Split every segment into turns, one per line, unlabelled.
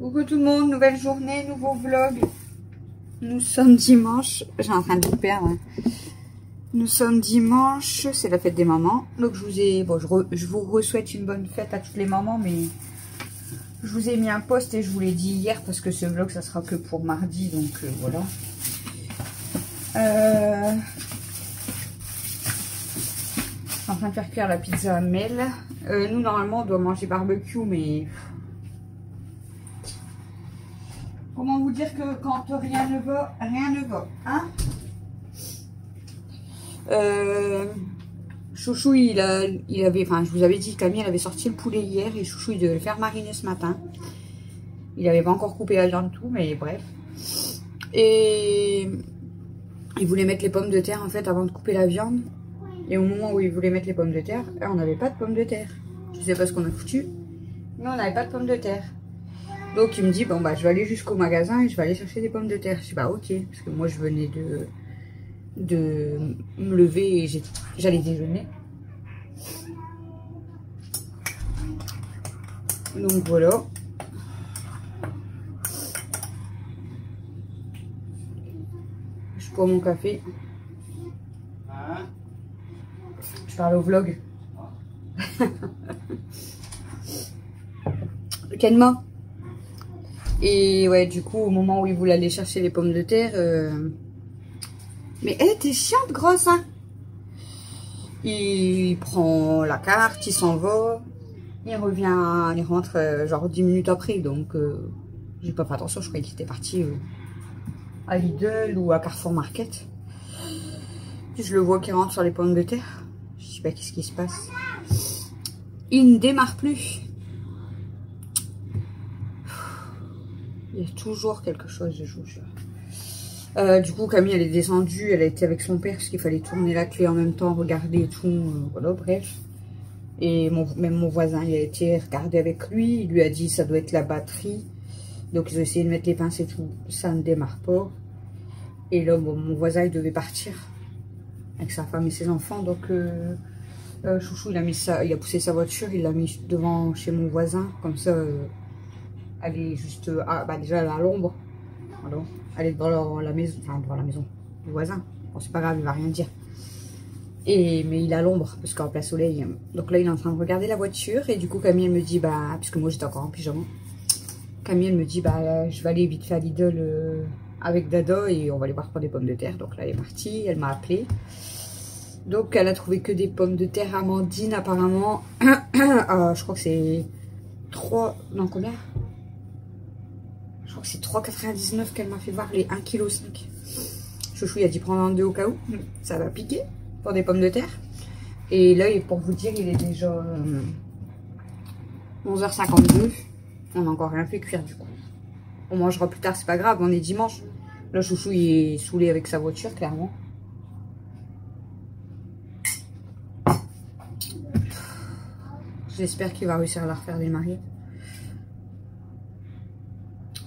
Coucou tout le monde, nouvelle journée, nouveau vlog. Nous sommes dimanche, j'ai en train de vous perdre. Nous sommes dimanche, c'est la fête des mamans. Donc je vous souhaite une bonne fête à toutes les mamans, mais je vous ai mis un post et je vous l'ai dit hier parce que ce vlog ça sera que pour mardi, donc voilà. Je suis en train de faire cuire la pizza à Mel. Nous normalement on doit manger barbecue, mais comment vous dire que quand rien ne va, hein? Chouchou, il avait, enfin, je vous avais dit, Camille, elle avait sorti le poulet hier et Chouchou, il devait le faire mariner ce matin. Il n'avait pas encore coupé la viande, tout, mais bref. Et il voulait mettre les pommes de terre, en fait, avant de couper la viande. Et au moment où il voulait mettre les pommes de terre, on n'avait pas de pommes de terre. Je sais pas ce qu'on a foutu, mais on n'avait pas de pommes de terre. Donc il me dit, bon bah je vais aller jusqu'au magasin et je vais aller chercher des pommes de terre. Je dis bah ok, parce que moi je venais de me lever et j'allais déjeuner. Donc voilà. Je bois mon café. Je parle au vlog. Calme. Et ouais, du coup, au moment où il voulait aller chercher les pommes de terre, mais elle était chiante, grosse, hein. Il prend la carte, il s'en va, il revient, il rentre genre 10 minutes après, donc j'ai pas fait attention, je croyais qu'il était parti à Lidl ou à Carrefour Market. Puis je le vois qui rentre sur les pommes de terre. Je sais pas qu'est-ce qui se passe. Il ne démarre plus. Il y a toujours quelque chose, je vous jure. Du coup, Camille, elle est descendue. Elle a été avec son père parce qu'il fallait tourner la clé en même temps, regarder et tout. Voilà, bref. Et même mon voisin, il a été regarder avec lui. Il lui a dit ça doit être la batterie. Donc, ils ont essayé de mettre les pinces et tout. Ça ne démarre pas. Et là, bon, mon voisin, il devait partir avec sa femme et ses enfants. Donc, Chouchou, il a poussé sa voiture. Il l'a mis devant chez mon voisin. Comme ça... elle est juste, déjà elle est à l'ombre, voilà. Elle est devant la maison, enfin devant la maison du voisin. Bon c'est pas grave, il va rien dire. Mais il a l'ombre parce qu'en plein soleil. Donc là il est en train de regarder la voiture et du coup Camille elle me dit puisque moi j'étais encore en pyjama. Camille elle me dit je vais aller vite fait à Lidl avec Dada et on va aller voir pour des pommes de terre. Donc là elle est partie, elle m'a appelé. Donc elle a trouvé que des pommes de terre Amandine apparemment. Je crois que c'est 3, non combien? Je crois que c'est 3,99 qu'elle m'a fait voir, les 1,5 kg. Chouchou, il a dit prendre un 2 au cas où. Ça va piquer pour des pommes de terre. Et là, pour vous dire, il est déjà 11h52. On n'a encore rien fait cuire du coup. On mangera plus tard, c'est pas grave, on est dimanche. Là, Chouchou, il est saoulé avec sa voiture, clairement. J'espère qu'il va réussir à la refaire démarrer.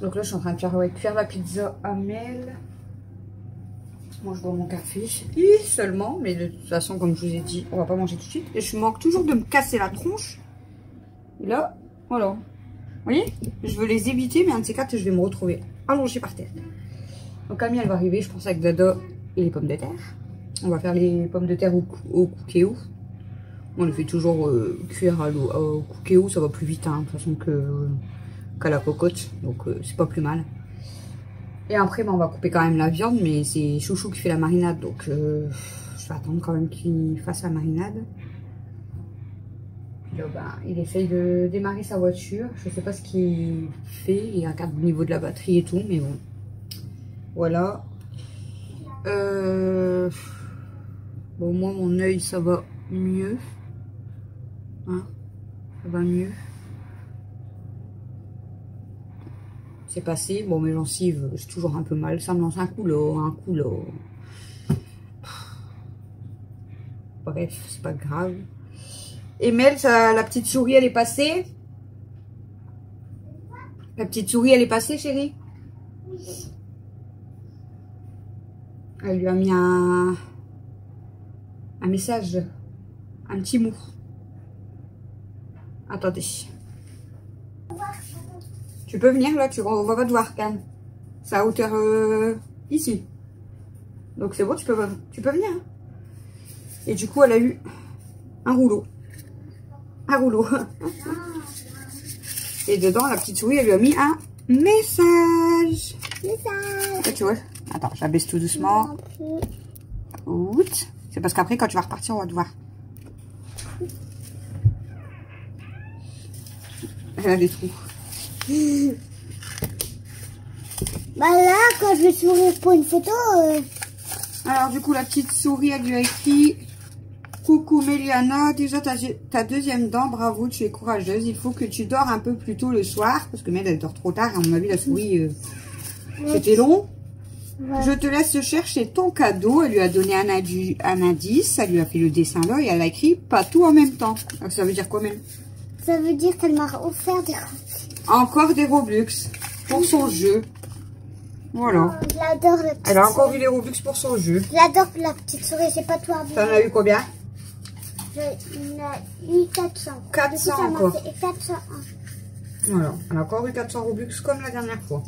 Donc là, je suis en train de faire cuire la pizza à Mel. Moi, je bois mon café. Et seulement, mais de toute façon, comme je vous ai dit, on va pas manger tout de suite. Et je manque toujours de me casser la tronche. Et là, voilà. Vous voyez, je veux les éviter, mais un de ces quatre, je vais me retrouver allongée par terre. Donc Camille, elle va arriver, je pense, avec Dada et les pommes de terre. On va faire les pommes de terre au cookéo. On les fait toujours cuire au cookéo, ça va plus vite, hein, de toute façon qu'à la cocotte, donc c'est pas plus mal. Et après on va couper quand même la viande, mais c'est Chouchou qui fait la marinade, donc je vais attendre quand même qu'il fasse la marinade. Puis là, il essaye de démarrer sa voiture, je sais pas ce qu'il fait, il regarde au niveau de la batterie et tout, mais bon, voilà. Bon, moi mon œil ça va mieux, hein, ça va mieux. C'est passé. Bon, mes gencives, j'ai toujours un peu mal. Ça me lance un coup là. Bref, c'est pas grave. Et Mel, la petite souris, elle est passée. La petite souris, elle est passée, chérie. Elle lui a mis un message. Un petit mot. Attendez. Tu peux venir là, on va pas te voir, Cannes. C'est à hauteur ici. Donc c'est bon, tu peux venir. Hein. Et du coup, elle a eu un rouleau. Un rouleau. Et dedans, la petite souris, elle lui a mis un message. Là, tu vois. Attends, j'abaisse tout doucement. Oups. C'est parce qu'après, quand tu vas repartir, on va te voir. Elle a des trous.
Bah là, quand je vais sourire pour une photo...
Alors, du coup, la petite souris, elle lui a écrit... Coucou Méliana, déjà ta deuxième dent, bravo, tu es courageuse. Il faut que tu dors un peu plus tôt le soir. Parce que Mel, elle dort trop tard. À mon avis, la souris, c'était long. Ouais. Je te laisse chercher ton cadeau. Elle lui a donné un indice. Elle lui a fait le dessin là et elle a écrit pas tout en même temps. Alors, ça veut dire quoi même?
Ça veut dire qu'elle m'a offert des Robux.
Encore des Robux pour son jeu. Voilà.
Oh, j'adore la petite souris.
Elle a encore eu les Robux pour son jeu.
J'adore la petite souris, j'ai pas tout à vous.
T'en as eu combien?
J'en ai eu 400.
400 encore.
401.
Voilà, elle a encore eu 400 Robux comme la dernière fois.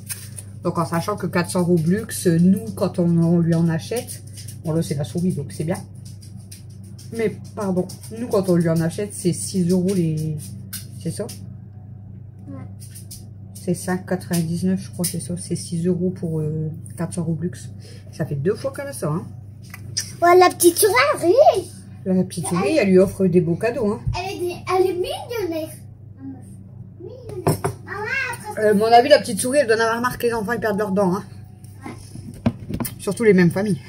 Donc en sachant que 400 Robux, nous quand on lui en achète, bon là c'est la souris donc c'est bien. Mais pardon, nous quand on lui en achète c'est 6 € les... C'est ça?
Ouais.
C'est 5,99 je crois, c'est ça. C'est 6 € pour 400 Robux. Ça fait 2 fois qu'elle a ça. Hein.
Ouais, la petite souris, oui.
La petite souris, elle lui offre des beaux cadeaux. Hein.
Elle est millionnaire.
Mon avis, la petite souris, elle doit en avoir marre que les enfants ils perdent leurs dents. Hein. Ouais. Surtout les mêmes familles.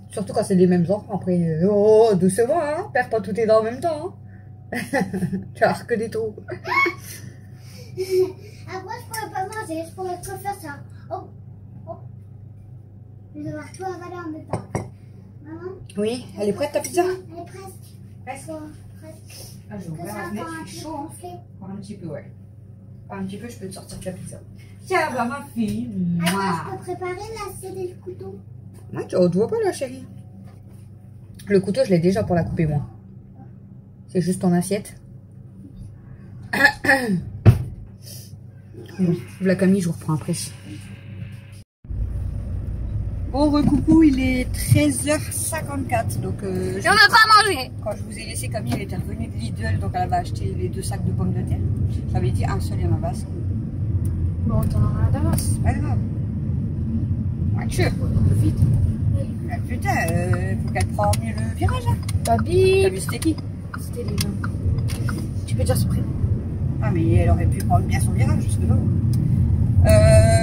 Surtout quand c'est les mêmes enfants. Après, oh, doucement, hein. Perds pas tous tes dents en même temps. Hein. Tu vas avoir que des trous.
Après, je pourrais pas manger, je pourrais que faire ça. Oh, oh. Je vais devoir tout avaler en même temps. Maman?
Oui, elle est prête ta pizza?
Elle est presque.
Presque.
Presque.
Ah, je vais ouvrir la fenêtre, il fait chaud. Hein. Encore un petit peu, ouais. Encore un petit peu, je peux te sortir ta pizza. Tiens, bah ma fille.
Attends, je peux préparer la scelle et le couteau.
Ouais, tu ne vois pas là, chérie. Le couteau, je l'ai déjà pour la couper, moi. C'est juste ton assiette. Bon, la Camille, je vous reprends après. Bon, recoucou, il est 13h54. Donc,
on n'a pas mangé.
Quand je vous ai laissé Camille, elle était revenue de Lidl. Donc, elle avait acheté les 2 sacs de pommes de terre. J'avais dit un seul, il y en a pas.
Bon, t'en auras d'avance.
Pas grave. Voiture.
Vite.
Ah, putain, faut qu'elle prenne mieux le virage. Hein.
Babi.
T'as vu, c'était qui?
C'était les gens. Tu peux dire son prénom.
Ah, mais elle aurait pu prendre bien son virage, jusque là.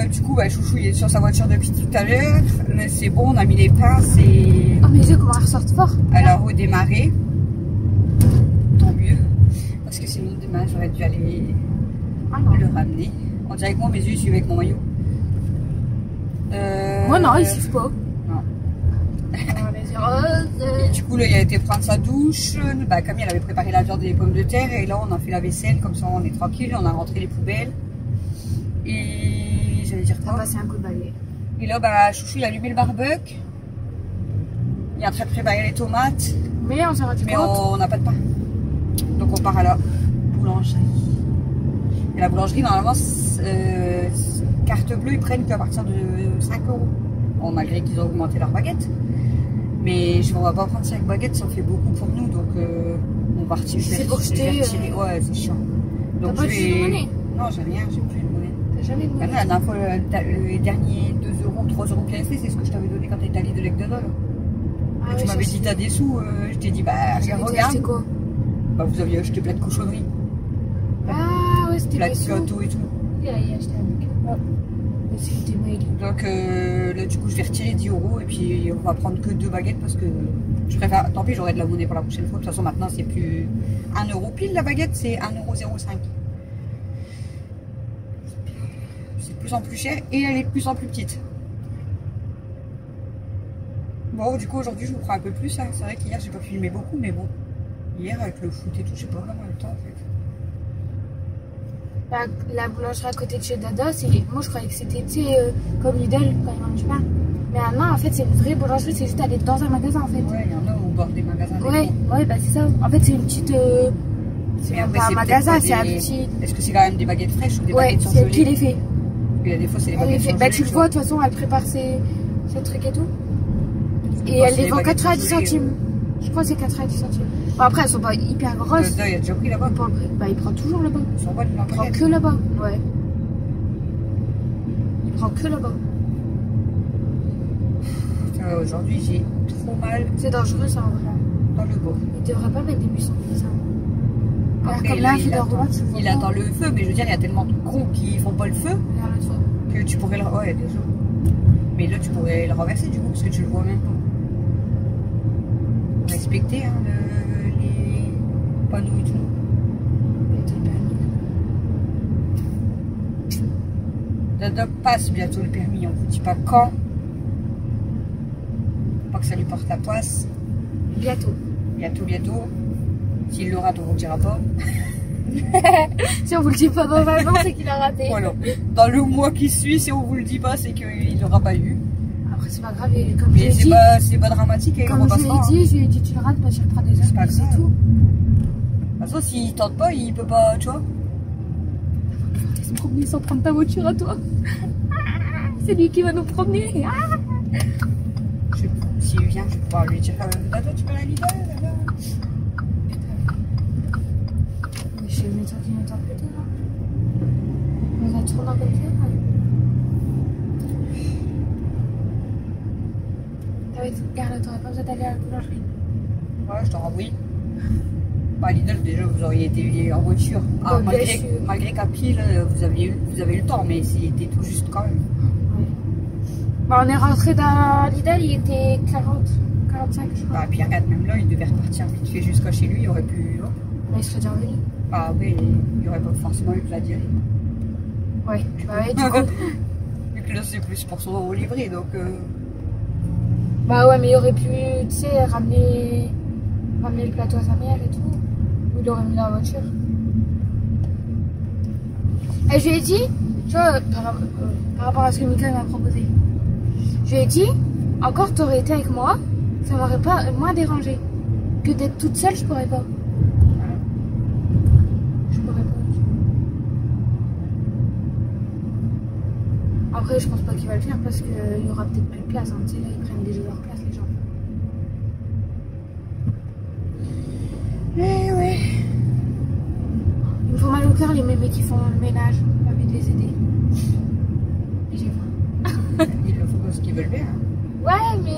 Du coup, bah, Chouchou, il est sur sa voiture depuis tout à l'heure. C'est bon, on a mis les pinces et...
Oh, mes yeux, comment elle ressort fort.
Elle a redémarré. Tant mieux. Parce que sinon, demain, j'aurais dû aller le ramener. On dirait que moi, mes yeux suivent avec mon maillot.
Moi, non, ils suivent pas.
Non. Et du coup, là, il a été prendre sa douche. Bah, Camille, elle avait préparé la viande et les pommes de terre. Et là, on a fait la vaisselle. Comme ça, on est tranquille. On a rentré les poubelles. Et j'allais dire quoi?
On a passé un coup de balai.
Et là, bah, Chouchou, il a allumé le barbecue. Il est en train de préparer les tomates.
Mais on s'est rendu compte.
Mais on n'a pas de pain. Donc, on part à la boulangerie. Et la boulangerie, normalement, carte bleue, ils prennent qu'à partir de 5 €. Bon, malgré qu'ils ont augmenté leur baguette. Mais on va pas prendre 5 baguettes, ça en fait beaucoup pour nous. Donc, on va retirer.
C'est pour jeter.
Ouais, c'est chiant.
Donc, t'as pas de monnaie?
Non, j'ai rien, j'ai plus de monnaie.
T'as jamais de monnaie?
La dernière fois, les derniers 2 €, 3 € qu'il avait fait, c'est ce que je t'avais donné quand t'étais allé de McDonald's. Ah, tu m'avais dit t'as des sous, je t'ai dit bah regarde.
C'était quoi?
Bah vous aviez acheté plein de cochonneries.
Ah ouais, c'était
plein de gâteaux et tout.
Il a acheté avec. Ouais. C'était mail.
Donc là du coup je vais retirer 10 € et puis on va prendre que 2 baguettes parce que je préfère, tant pis j'aurai de la monnaie pour la prochaine fois. De toute façon maintenant c'est plus 1 € pile la baguette, c'est 1,05 €. C'est de plus en plus cher et elle est de plus en plus petite. Bon, du coup, aujourd'hui, je vous prends un peu plus. Hein. C'est vrai qu'hier, j'ai pas filmé beaucoup, mais bon. Hier, avec le foot et tout, j'ai pas vraiment le temps, en fait.
La boulangerie à côté de chez Dada, moi, je croyais que c'était, comme Lidl, quand ils vendent du pain. Mais non, en fait, c'est une vraie boulangerie, c'est juste aller dans un magasin, en fait.
Ouais, il y en a au bord des magasins.
Ouais, bah c'est ça. En fait, c'est une petite...
C'est
pas un magasin, c'est un petit.
Est-ce que c'est quand même des baguettes fraîches ou des
Ouais,
baguettes
c'est
surgelées?
qui les fait.
Il y a des fois, c'est les
Elle les
baguettes
fait.
surgelées.
Bah, tu le vois, de toute façon, elle prépare ses trucs et tout. Et
Quand
elle
c'est
les vend
baguettes
90
surgelées,
centimes. Je crois que c'est 90 centimes. Bon, après, elles sont pas hyper grosses.
Il y a déjà pris là-bas.
Bah, il prend toujours là-bas.
Ils sont bonnes,
Il prend que là-bas. Ouais. Il prend que là-bas.
Aujourd'hui, j'ai trop mal
C'est dangereux, ça, en vrai.
dans le dos.
Il devrait pas mettre des buissons comme ça.
Après,
Comme là, il fait droit, tu vois.
il attend le feu, mais je veux dire, il y a tellement de cons qui font pas le feu
Regarde l'autre fois.
que tu pourrais le... Ouais, déjà. Mais là, tu pourrais le renverser, du coup, parce que tu le vois même pas. Respecter, hein, les panneaux et tout. Dada passe bientôt le permis, on vous dit pas quand. Pas que ça lui porte la poisse.
Bientôt.
Bientôt. S'il le rate, on vous le dira pas.
Si on vous le dit pas dans un an, c'est qu'il a raté.
Voilà. Dans le mois qui suit, si on vous le dit pas, c'est qu'il l'aura pas eu.
Après, c'est pas grave, et comme je
Mais
l'ai dit.
c'est pas dramatique et il
Comme je lui ai dit, je lui ai dit, tu le rates, bah, tu reprends des
C'est pas
heures, c'est
grave.
tout.
De toute façon, s'il tente pas, il peut pas, tu vois.
Il se promener sans prendre ta voiture à toi. C'est lui qui va nous promener. Ah,
S'il vient, je vais pouvoir lui dire Dada, tu peux la Lidl, Dada.
je vais mettre ordinateur plus tard. On va tourner comme ça. Regarde, t'aurais pas besoin d'aller à la boulangerie.
Ouais, je t'en oui. Bah, Lidl, déjà, vous auriez été en voiture. Ah,
Oh,
malgré qu'à pied, là, vous avez eu le temps, mais c'était tout juste quand même.
Ouais. Bah, on est rentré dans Lidl, il était 45, je crois.
Bah, puis regarde, même là, il devait repartir vite fait jusqu'à chez lui, il aurait pu. Oh.
Bah, il serait déjà revenu.
Ah, oui, il n'y aurait pas forcément eu de la diarrhée.
Ouais, bah, ouais, du coup.
Vu que là, c'est plus pour son livret, donc.
Bah, ouais, mais il aurait pu, tu sais, ramener le plateau à sa mère et tout. Ou il aurait mis dans la voiture. Et je lui ai dit, tu vois, par rapport à ce que Mika m'a proposé, je lui ai dit, encore t'aurais été avec moi, ça m'aurait pas moins dérangé. Que d'être toute seule, je pourrais pas. Je pourrais pas. Après, je pense pas qu'il va le faire parce qu'il y aura peut-être plus de place. Hein. Tu sais, là, ils prennent déjà leur place, les gens. Mais ouais. Il me faut mal au cœur, les mémés qui font le ménage. J'ai envie de les aider. Et j'ai faim.
Ils le font parce qu'ils veulent bien. Hein.
Ouais, mais.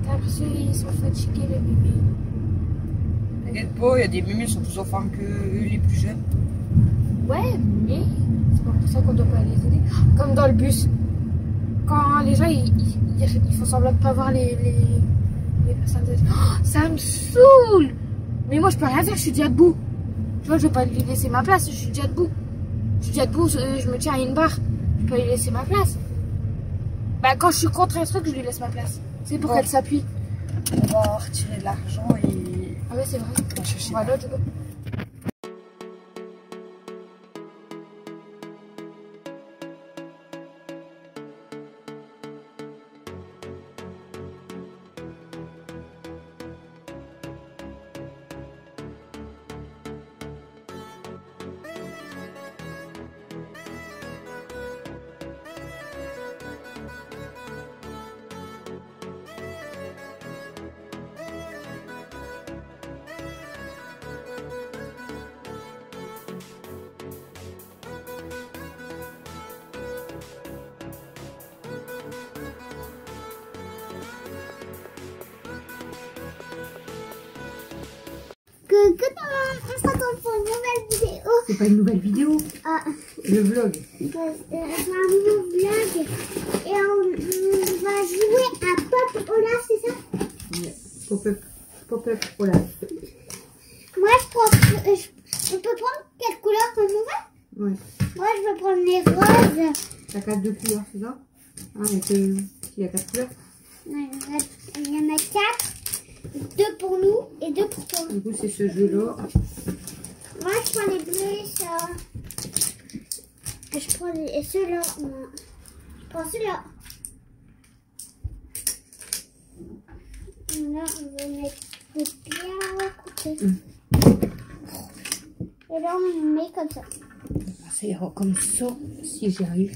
T'as l'impression qu'ils sont fatigués, les mémés.
T'inquiète pas, il y a des mémés qui sont plus enfants que les plus jeunes.
Ouais, mais c'est pas pour ça qu'on doit pas les aider. Comme dans le bus. Quand les gens ils font semblant de pas voir les personnes âgées. Oh, ça me saoule. Mais moi je peux rien faire, je suis déjà debout. Tu vois, je vais pas lui laisser ma place, je suis déjà debout. Je suis déjà debout, je me tiens à une barre. Je peux lui laisser ma place. Bah quand je suis contre un truc, je lui laisse ma place. C'est pour qu'elle s'appuie.
On va retirer de l'argent et.
Ah ouais, c'est vrai.
On va chercher.
Voilà, du coup.
Coucou, on se retrouve pour une nouvelle vidéo.
C'est pas une nouvelle vidéo,
Ah,
le vlog.
c'est un nouveau vlog. Et on va jouer à Pop Olaf, c'est ça?
Yeah. Pop-up Olaf.
Moi, on peut prendre quelle couleur qu'on veut?
Ouais.
Moi, je veux prendre les roses.
T'as 4 de couleurs, c'est ça? Ah, mais il y a 4 couleurs.
Non, il y en a 4. 2 pour nous et 2 pour toi.
Du coup, c'est ce jeu-là.
Moi, je prends les bleus, ça. Et je prends et ceux-là. Je prends ceux-là. Là, on va mettre le bien à côté. Et là, on met comme ça.
Ça ira comme ça, si j'arrive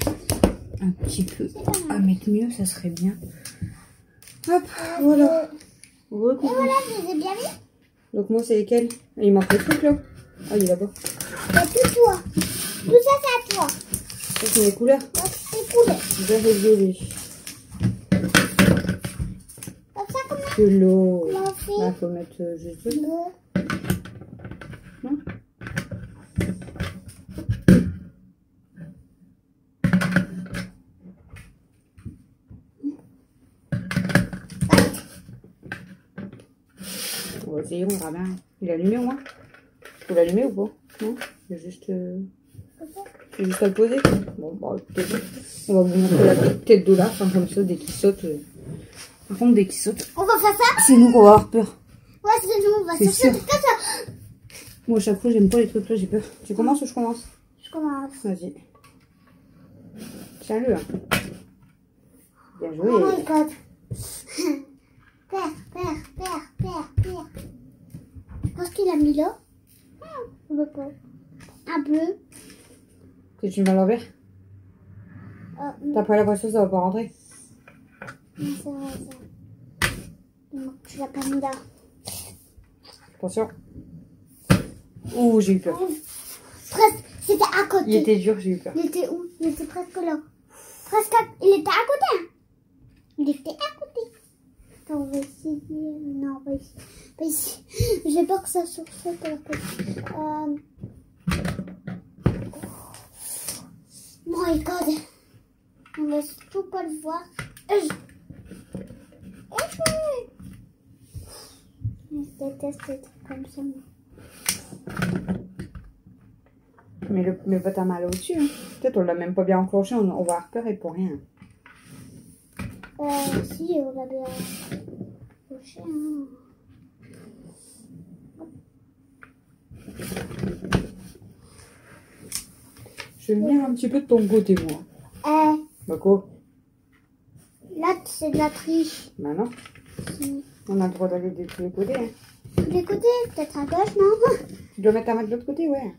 un petit peu à mettre mieux, ça serait bien. Hop, voilà.
Et voilà, je les ai bien mis.
Donc moi, c'est lesquels? Il manque le truc là. Ah, il est là-bas.
C'est tout toi. Tout ça, c'est à toi.
Ça, c'est les couleurs.
Donc, c'est cool.
Vert et violet.
Comme ça, comme ça.
De l'eau.
On en fait.
Là, faut mettre juste deux. Non? On va essayer, on verra bien. Il est allumé au moins? Faut l'allumer ou pas? Non? Il y a juste... C'est juste à le poser. Bon, bah, écoutez, on va vous montrer la petite tête de l'arbre, comme ça, dès qu'il saute. Par contre, dès qu'il saute,
On va faire ça.
c'est nous qu'on va avoir peur.
Ouais, c'est nous. On va
C'est
sortir
sûr.
comme ça.
Moi, à chaque fois, j'aime pas les trucs là, j'ai peur. Tu commences ou je commence?
Je commence.
Vas-y. Tiens-le. Hein. Bien joué.
Oh my god. Père. Je pense qu'il a mis là. Je veux pas. Un bleu.
Que tu mets à l'envers?
Non,
T'as pas l'impression que ça va pas rentrer?
c'est vrai ça. Non, tu l'as pas mis là.
Attention. Ouh, j'ai eu peur.
Presque. C'était à côté.
Il était dur, j'ai eu peur.
Il était où? Il était presque là. Il était à côté. Hein. Il était à côté. Attends, on va essayer. Non, on va essayer. Pas ici. J'ai peur que ça saute à la côté. Oh my god. On va surtout pas le voir. Je déteste les trucs comme ça.
Mais pas ta mal au-dessus. Hein. Peut-être on l'a même pas bien enclenché, on va avoir peur et pour rien.
Si, on l'a bien accroché. Hein.
Je viens un petit peu de ton côté, moi. Bah quoi?
Là, c'est de la triche.
Bah non.
Si.
On a le droit d'aller de tous les côtés. Hein.
De les côtés, peut-être à gauche, non?
Tu dois mettre ta main de l'autre côté, ouais.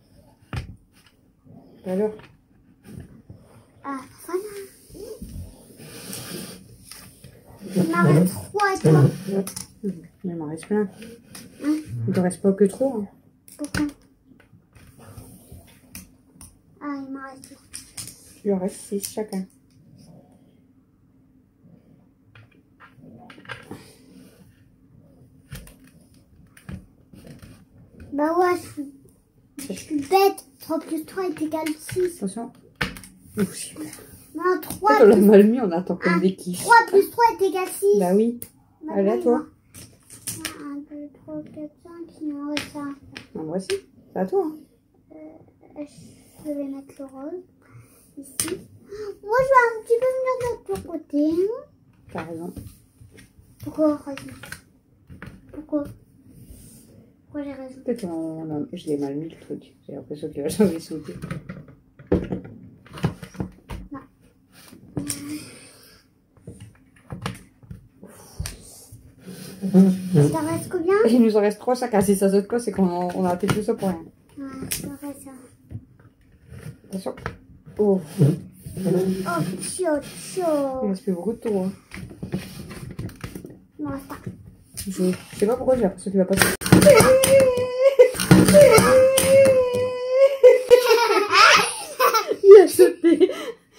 Alors?
Ah, voilà. Il m'en reste 3 et toi?
Il m'en reste plein.
Hein?
Il te reste pas que trop. Hein.
Pourquoi? Ah, il m'en reste 2.
Il en reste 6 chacun.
Bah ouais, je suis bête. 3 plus 3 est égal 6.
Attention. Ouh, super.
Non, 3
Quand on l'a
plus...
mal mis, on attend comme des kiffs.
3 plus 3 est égal 6.
Bah oui.
Bah
Allez, à
oui,
toi.
1, 2, 3, 4, 5, il m'en reste 1.
Non, moi aussi. C'est à toi. Hein.
Je vais mettre le rose ici. Moi, je vais un petit peu venir de ton côté.
T'as raison.
Pourquoi raison? Pourquoi j'ai raison?
Peut-être je l'ai mal mis le truc. J'ai l'impression qu'il va jamais sauter.
Ça reste combien?
Il nous en reste 3 chacun. Si ça saute pas, c'est qu'on a raté tout ça pour rien.
Ouais, ça reste ça.
Attention. Oh.
Oh, chaud.
Il reste plus beaucoup de tours. Hein.
Il m'en reste pas.
Je sais pas pourquoi j'ai l'impression qu'il va passer. Il a sauté.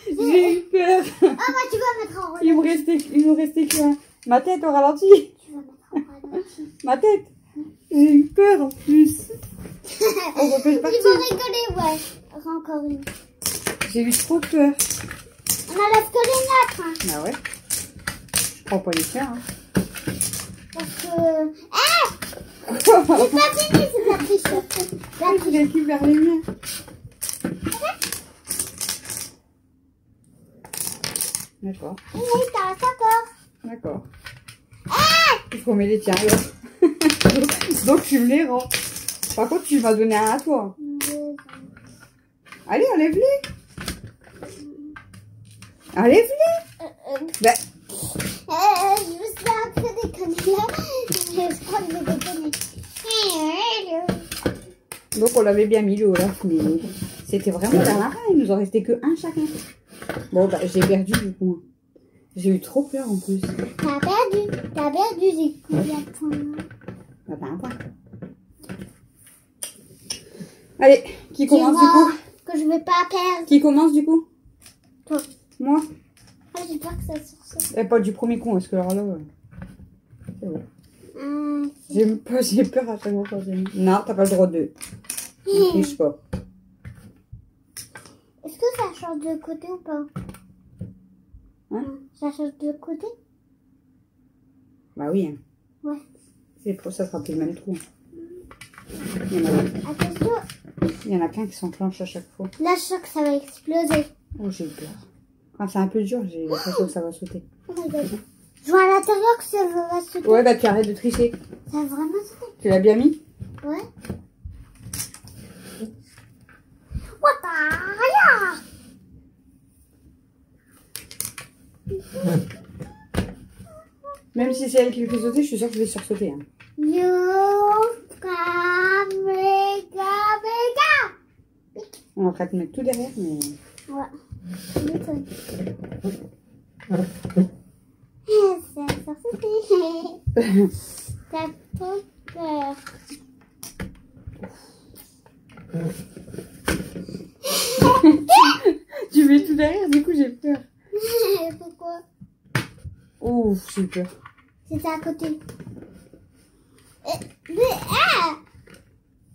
J'ai eu peur.
Ah, bah, tu vas mettre en ralenti.
Il nous restait qu'un. Ma tête au ralenti.
Tu vas mettre en ralenti.
Ma tête. J'ai eu peur en plus. On refait
Tu
partir.
vas rigoler, ouais. Encore une.
J'ai eu trop peur.
On enlève que les nôtres. Hein,
Ah ouais. Je prends pas les tiens. Hein.
parce que... Ah, c'est pas fini, c'est de la triche. La
Je
triche.
récupère les miens. D'accord.
Oui, t'as encore.
D'accord. Il faut mettre les tiens. Là. Donc tu me les rends. Par contre, tu vas donner un à toi. Allez, enlève-les. Enlève-les. Ben,
Je me suis un peu déconné là. Je crois que je vais déconner.
Donc on l'avait bien mis le Olaf, mais c'était vraiment la fin. Il nous en restait que un chacun. Bon, bah j'ai perdu du coup. J'ai eu trop peur en plus.
T'as perdu, j'ai combien de points?
Bah, pas un point. Allez, qui commence du coup?
Que je vais pas perdre.
Qui commence du coup?
Toi.
Moi?
Ah, j'ai peur que ça sorte.
Et pas du premier con, parce que alors là... c'est bon. J'ai peur à chaque fois quand j'ai mis. Non, t'as pas le droit de... Ne triche pas.
Est-ce que ça change de côté ou pas?
Hein?
Ça change de côté?
Bah oui. Hein.
Ouais.
C'est pour ça, ça sera plus le même trou. Il y en a,
Attention.
il y en a qu'un qui s'enclenche à chaque fois.
Là, je sens que ça va exploser.
Oh, j'ai peur. Quand c'est un peu dur, j'ai l'impression que ça va sauter.
Oh my god. Je vois à l'intérieur que ça va sauter.
Ouais, bah tu arrêtes de tricher.
Ça va vraiment sauter.
Tu l'as bien mis?
Ouais. What the
Même si c'est elle qui le fait sauter, je suis sûre que je vais sursauter. Hein. On est en train de mettre tout derrière, mais...
Ouais. Ça va sauter. T'as trop peur.
Tu mets tout derrière, du coup j'ai peur.
Pourquoi?
Ouf, j'ai peur.
C'était à côté.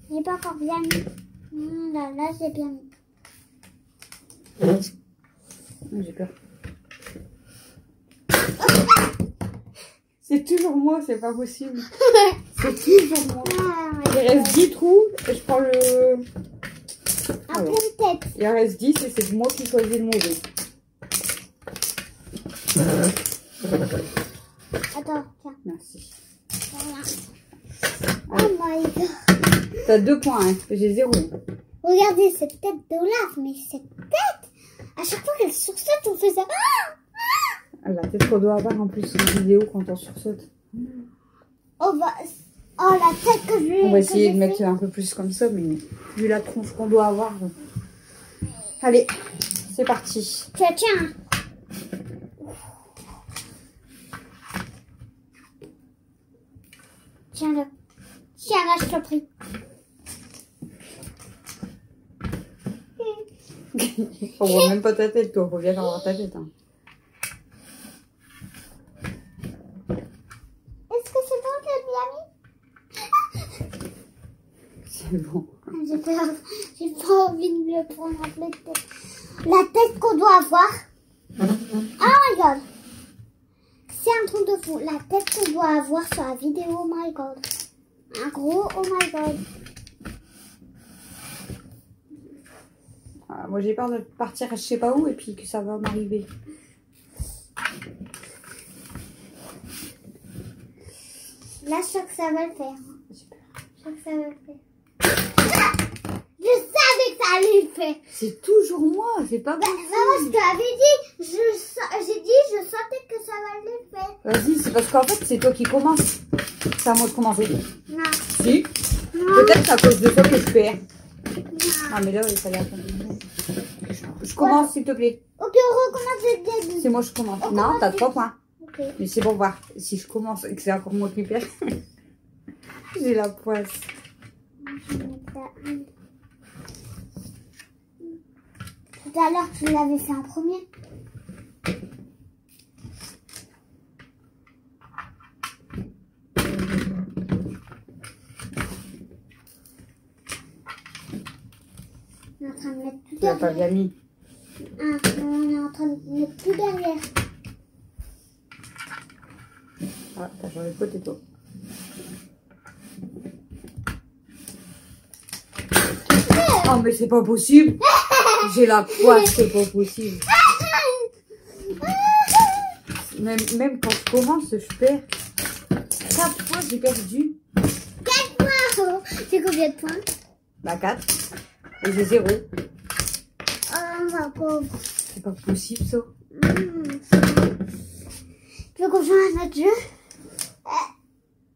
J'ai pas encore bien mis. Là, j'ai bien mis.
J'ai peur. C'est toujours moi, c'est pas possible. C'est toujours moi. Il reste 10 trous et je prends le...
Un peu de tête.
Il en reste 10 et c'est moi qui choisis le mauvais.
Attends, tiens.
Merci.
Voilà. Oh my god.
T'as 2 points, hein. J'ai 0.
Regardez cette tête d'Olaf, mais cette tête, à chaque fois qu'elle sursaute, on fait ça.
La tête qu'on doit avoir en plus en vidéo quand on sursaute.
Oh, la tête que je vais...
On va essayer de mettre un peu plus comme ça, mais vu la tronche qu'on doit avoir. Allez, c'est parti.
Tiens. Tiens-le. Tiens-là, je t'en prie.
On voit même pas ta tête, toi. Faut bien avoir ta tête. Hein.
Est-ce que c'est bon, Miami?
C'est bon.
J'ai peur. J'ai pas envie de le prendre en pleine tête. La tête qu'on doit avoir. Oh my god. C'est un truc de fou. La tête qu'on doit avoir sur la vidéo. Oh my god. Un gros oh my god.
Moi j'ai peur de partir je sais pas où et puis que ça va m'arriver.
Là, je sens que ça va le faire. Je sens que ça va le faire. Je savais que ça allait le faire.
C'est toujours moi, c'est pas
Maman,
possible.
je t'avais dit, je sentais que ça va le faire.
Vas-y, c'est parce qu'en fait c'est toi qui commences. C'est à moi de commencer.
Non.
Si. Peut-être c'est à cause de toi que je perds. Ah mais là il fallait attendre. Je commence s'il te plaît.
Ok, on recommence le début.
C'est moi je commence.
On
Non,
commence
t'as
le-
3 points.
Ok.
Mais c'est pour voir. Si je commence et que c'est encore moi qui perds. J'ai la poisse.
Je vais mettre ça. Tout à l'heure, tu l'avais fait en premier. On est en train de mettre tout
Tu l'as pas
derrière.
bien mis.
On est en train de mettre tout derrière.
Ah, t'as changé de côté toi. Oh mais c'est pas possible. J'ai la poisse, c'est pas possible. Même quand je commence, je perds. 4 fois j'ai perdu.
4 points. C'est combien de points?
Bah 4. Et j'ai 0.
Oh, ma pauvre.
C'est pas possible ça.
Tu veux qu'on change notre jeu?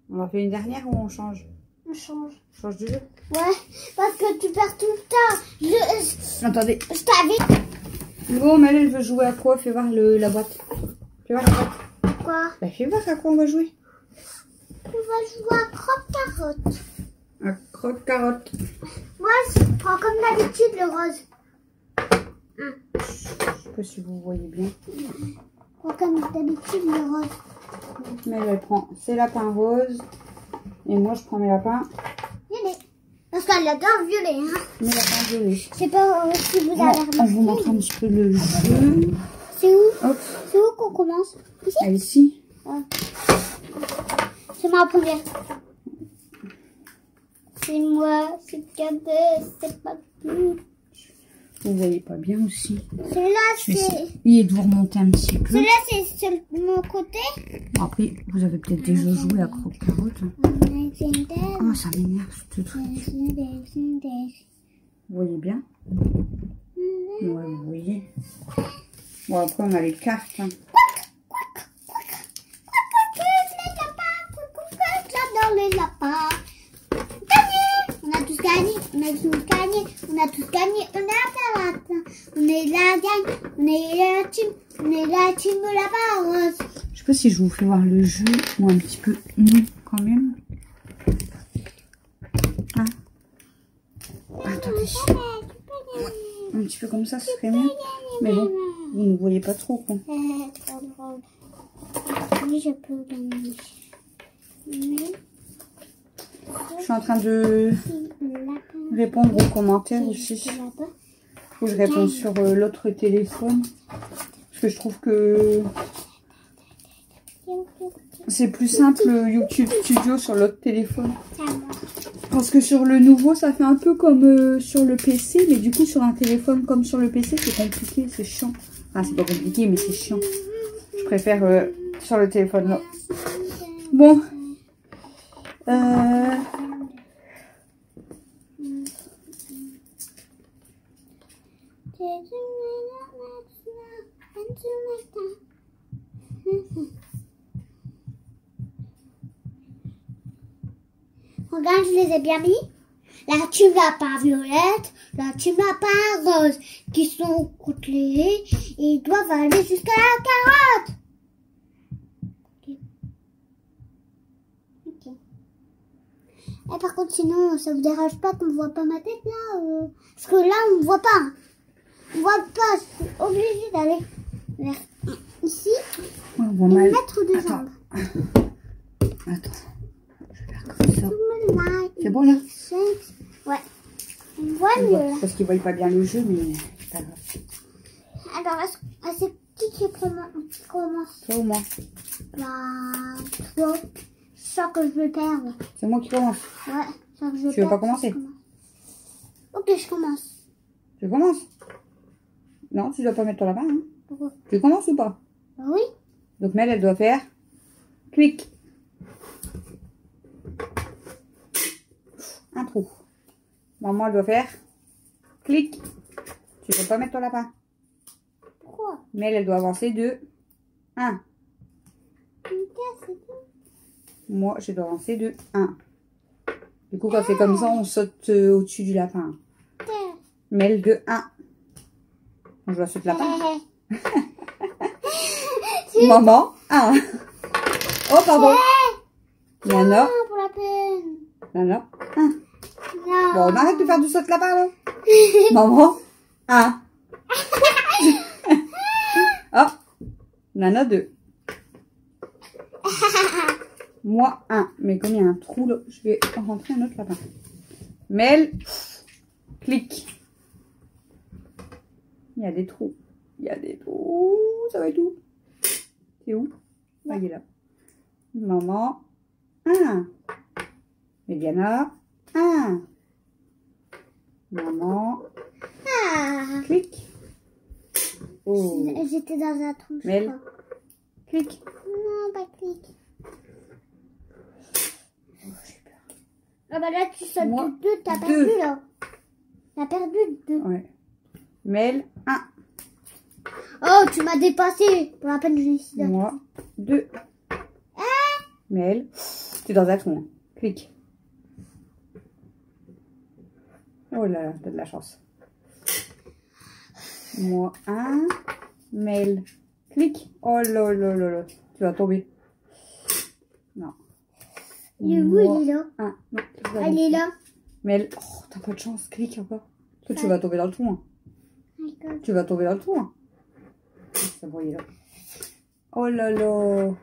On en fait une dernière ou on change?
On change.
Change de jeu.
Ouais, parce que tu perds tout le temps.
Attendez.
Je t'avais.
Bon, mais elle veut jouer à quoi? Fais voir la boîte. Fais voir la boîte.
Quoi?
Bah, fais voir à quoi on va jouer.
On va jouer à croque-carotte.
À croque-carotte.
Moi, je prends comme d'habitude le rose.
Je sais pas si vous voyez bien.
Je prends comme d'habitude le rose.
Mais elle prend ses lapins roses. Et moi, je prends mes lapins.
Violet. Parce qu'elle adore violet. Hein.
Mes lapins violets.
Je sais pas si vous avez remarqué.
On vous montre un petit peu le jeu.
C'est où?
Hop.
C'est où qu'on commence? Ici?
Ah, ici.
Ouais. C'est moi en première. C'est moi, c'est cadet, c'est pas tout.
Vous voyez pas bien aussi.
Celui-là,
Je vais
c'est...
essayer de vous remonter un petit peu.
Celui-là, c'est sur mon côté.
Bon, après, vous avez peut-être déjà joué à croque-carotte. Oh, ça m'énerve ce truc. Vous voyez bien? Ouais, vous voyez. Bon, après, on a les cartes. Hein.
J'adore les lapins. Gagné! On a tous gagné. On a tous gagné. On a tous gagné. On a la On est la gang. On est la team. On est la team lapin rose.
Je sais pas si je vous fais voir le jeu ou un petit peu nu quand même. Ah. Attendez. Ouais, un petit peu comme ça, ce serait mieux. Mais bon, vous ne voyez pas trop quoi.
Trop drôle. Oui, je peux gagner.
Je suis en train de répondre aux commentaires aussi. Faut que je réponde sur l'autre téléphone. Parce que je trouve que c'est plus simple YouTube Studio sur l'autre téléphone. Parce que sur le nouveau, ça fait un peu comme sur le PC. Mais du coup, sur un téléphone comme sur le PC, c'est compliqué, c'est chiant. Enfin, c'est pas compliqué, mais c'est chiant. Je préfère sur le téléphone là. Bon.
Regarde, je les ai bien mis. La team lapin violette, la team lapin rose, qui sont côtelés et ils doivent aller jusqu'à la carotte. Ok. Et par contre, sinon, ça vous dérange pas qu'on ne voit pas ma tête là parce que là, on ne voit pas. On voit pas. Je suis obligée d'aller vers ici
On voit
et
mal.
mettre des jambes.
Attends. Je vais faire comme ça. C'est bon là?
Ouais. On voit mieux là.
Parce qu'ils voient pas bien le jeu, mais c'est pas grave.
Alors, c'est qui commence?
Toi ou moi?
Bah, toi. Je sens que je vais perdre.
C'est moi qui commence.
Ouais, je sens que je vais
Tu veux
perdre.
pas commencer?
Ok, je commence.
Tu commences? Non, tu dois pas mettre ton lapin. Hein.
Pourquoi?
Tu commences ou pas?
Bah oui.
Donc Mel, elle doit faire clic. Un trou. Maman, elle doit faire clic. Tu dois pas mettre ton lapin.
Pourquoi?
Mel, elle doit avancer de 1. Moi, je dois avancer de 1. Du coup, quand c'est comme ça, on saute au-dessus du lapin. Mel de 1. Je dois sauter le lapin. Maman, 1. Oh, pardon. Nana.
Pour la peine.
Nana, 1.
Non.
Bon, on arrête de faire du saut lapin, là. Maman, 1. Oh, Nana, 2. Moi, 1. Mais comme il y a un trou, là, je vais rentrer un autre lapin. Mel, clic. Il y a des trous. Il y a des trous. Ça va être où? C'est où? Ah, il est là. Maman, 1. Mediana, 1. Maman,
Ah.
clic. Oh.
J'étais dans un trou, je
Mel.
crois.
Clic.
Non, pas clic. Ah bah là, tu sautes
Moi,
de 2, t'as
deux.
perdu là. T'as perdu 2.
Ouais. Mel, 1.
Oh, tu m'as dépassé. Pour la peine, je suis là.
Moi, 2. Mel, t'es dans un trou. Hein. Clic. Oh là là, t'as de la chance. Moi, 1. Mel. Clique. Oh là là là là. Tu vas tomber. Non.
Il est où, il est là?
1. Non,
Ah, il est là.
Mel. Oh, t'as pas de chance. Clique encore. Toi, tu vas tomber dans le trou. Hein.
D'accord.
Tu vas tomber dans le trou. Hein. Ça brille là. Oh là là.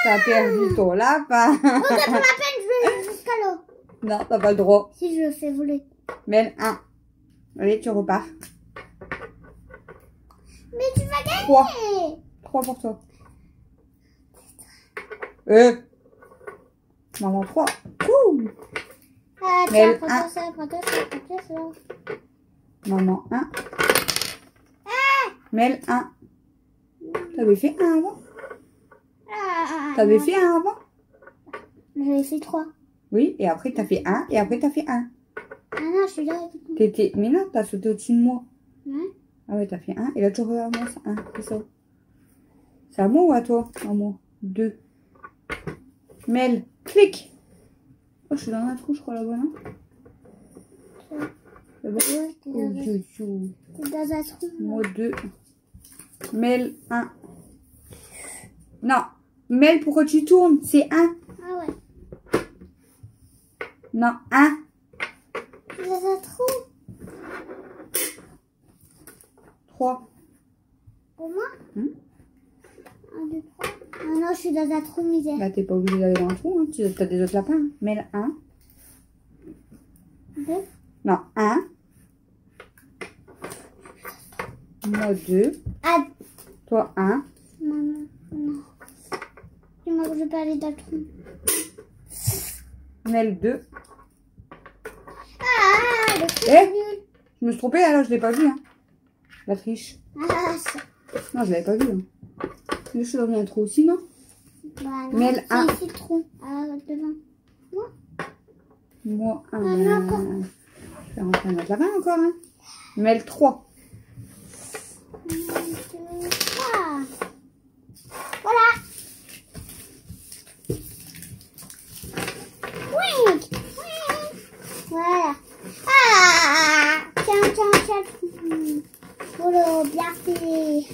T'as perdu ton lapin.
Oh, t'as pas la peine, je vais jusqu'à là.
Non, t'as pas le droit.
Si je le fais voler.
Mel, 1. Allez, tu repars.
Mais tu vas gagner.
3. 3 pour toi. Maman, 3. Ouh.
Ah,
Mel,
tiens, prends ça, prends ça.
Maman, 1. Mel, 1. T'avais fait 1 avant? T'avais fait 1 avant?
J'avais fait 3.
Oui, et après t'as fait 1, et après t'as fait 1.
Ah non, je suis là.
T'étais... Mais non, t'as sauté au-dessus de moi.
Ouais.
Ah ouais, t'as fait 1, et là tu reviens à moi, c'est 1, c'est ça. C'est à moi ou à toi? À moi. 2. Mel, clique. Oh, je suis dans un trou, je crois, là-bas, non? Là-bas.
Ouais, t'es
Oh,
dans un trou.
Moi, 2. Mel, 1. Non. Mel, pourquoi tu tournes? C'est 1.
Ah ouais.
Non, 1.
T'es dans un trou.
3.
Pour moi?
1.
1, 2, 3. Ah non, je suis dans un trou misère.
Bah, t'es pas obligé d'aller dans le trou, hein. Tu as des autres lapins. Hein. Mel, 1.
2.
Non, 1. Moi, 2.
Ah,
Toi, 1.
non. Dis-moi que je peux aller dans le trou.
Mel, 2.
Ah, le trou
Eh,
est nul.
je me suis trompée, alors je l'ai pas vu. Hein. La triche.
Ah, ça.
Non, je l'avais pas vu. Hein. Je suis dans un trou aussi, non?
Bah non,
Mel, 1.
c'est ici le trou. Ah, devant.
Moi, 1.
Ah, non, encore.
Je vais rentrer un autre lapin encore. Hein. Mel, 3.
1, 2, 3. Voilà. Oui. Voilà. Ah, tiens. Voilà, bien fait.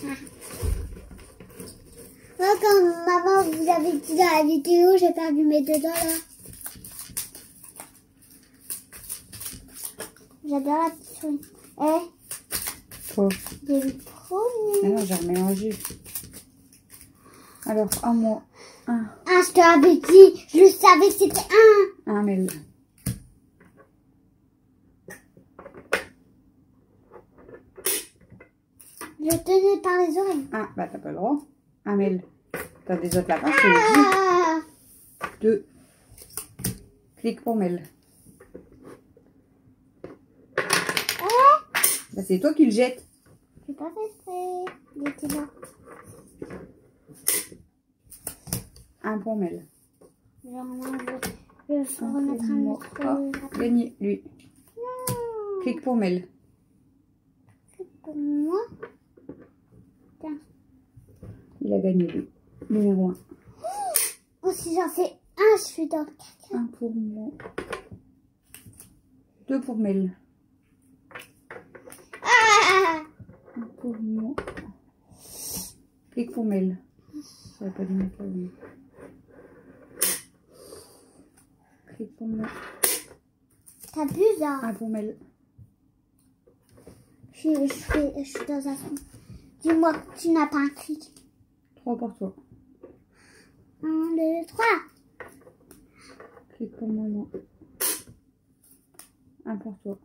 Moi, comme maman vous avez dit dans la vidéo, j'ai perdu mes 2 dents là. J'adore la petite souris.
Quoi?
J'ai eu trop
Ah non, j'ai remélangé. Alors, à moi, 1.
Ah, je te l'avais dit, je savais que c'était 1.
1, Mel.
Je tenais par les oreilles.
1, bah t'as pas le droit. 1, Mel. T'as des autres lapins, je te le dis.
Ah,
2. Clique pour Mel. Bah, c'est toi qui le jettes.
j'ai pas fait exprès. Il était là.
1 pour Mel.
Genre, moi, je vais remettre un
moi.
autre.
Oh, gagné, lui.
Non,
Clique pour Mel.
pour moi. Tiens.
Il a gagné, lui. Numéro 1.
Oh, si j'en fais un, je suis dans le caca.
1 pour moi. 2 pour Mel.
Ah,
1 pour moi. Clique pour Mel. Ça va pas lui mettre là. Oui. Clique pour moi.
t'abuses, hein.
1 pour Mel.
Je suis dans un trou. Dis-moi que tu n'as pas un clic.
3 pour toi.
1, 2, 3.
Clique pour moi. 1 pour toi.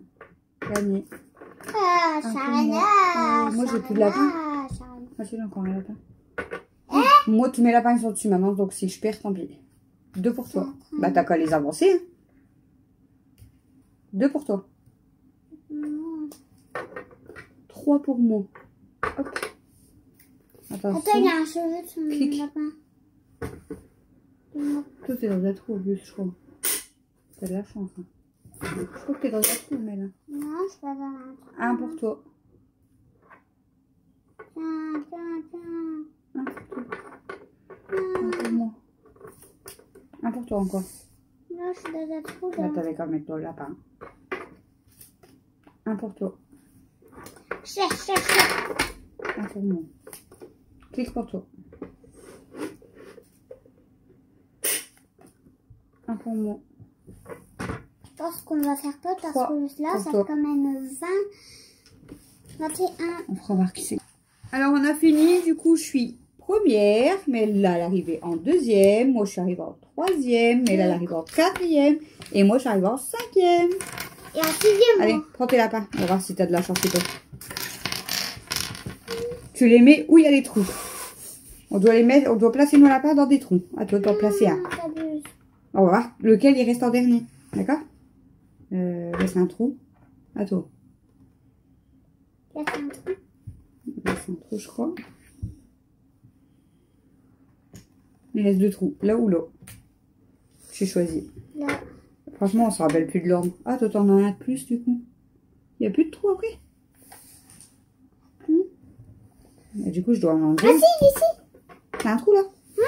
Gagné.
Ah,
pour
Charana.
moi, j'ai plus de lapin. Ah, j'ai encore un lapin. Moi, tous mes lapins sont dessus maintenant, donc si je perds, tant pis. 2 pour toi. Bah, t'as qu'à les avancer. Hein. 2 pour toi. 3 pour moi. Hop. Attention.
Attends, il y a un cheveu sur mon
Clique.
lapin.
Toi, t'es dans un trou au bus, je crois. T'as de la chance. Hein. Je crois que t'es dans un trou, mais là.
Non, je suis pas dans un trou.
1 pour toi.
Tiens.
1 pour toi. 1 pour moi. 1 pour toi encore.
Non, je suis dans un trou
Là,
là.
t'avais qu'à mettre ton lapin. Un pour toi.
Cherche.
Un pour moi. Clique pour toi. Un pour moi.
Je pense qu'on va faire peu parce
Trois
que là,
pour
ça
toi.
fait quand même 21.
On fera voir qui c'est. Alors, on a fini. Du coup, je suis première. Mais là, elle est arrivée en deuxième. Moi, je suis arrivée en troisième. Mais là, elle arrive en quatrième. Et moi, je suis arrivée en cinquième.
Et en sixième,
Allez,
moi.
prends tes lapins. On va voir si t'as de la chance et toi. Tu les mets où il y a les trous. On doit placer nos lapins dans des trous. À toi, t'en placer un.
T'abuses.
On va voir lequel il reste en dernier. D'accord? Laisse un trou. À toi.
Il y a un trou.
Laisse un trou, je crois. Il reste 2 trous. Là ou là. J'ai choisi.
Là.
Franchement, on se rappelle plus de l'ordre. Ah, toi, t'en as un de plus, du coup. Il n'y a plus de trous après. Et du coup, je dois en enlever.
Ah si, ici.
T'as un trou, là?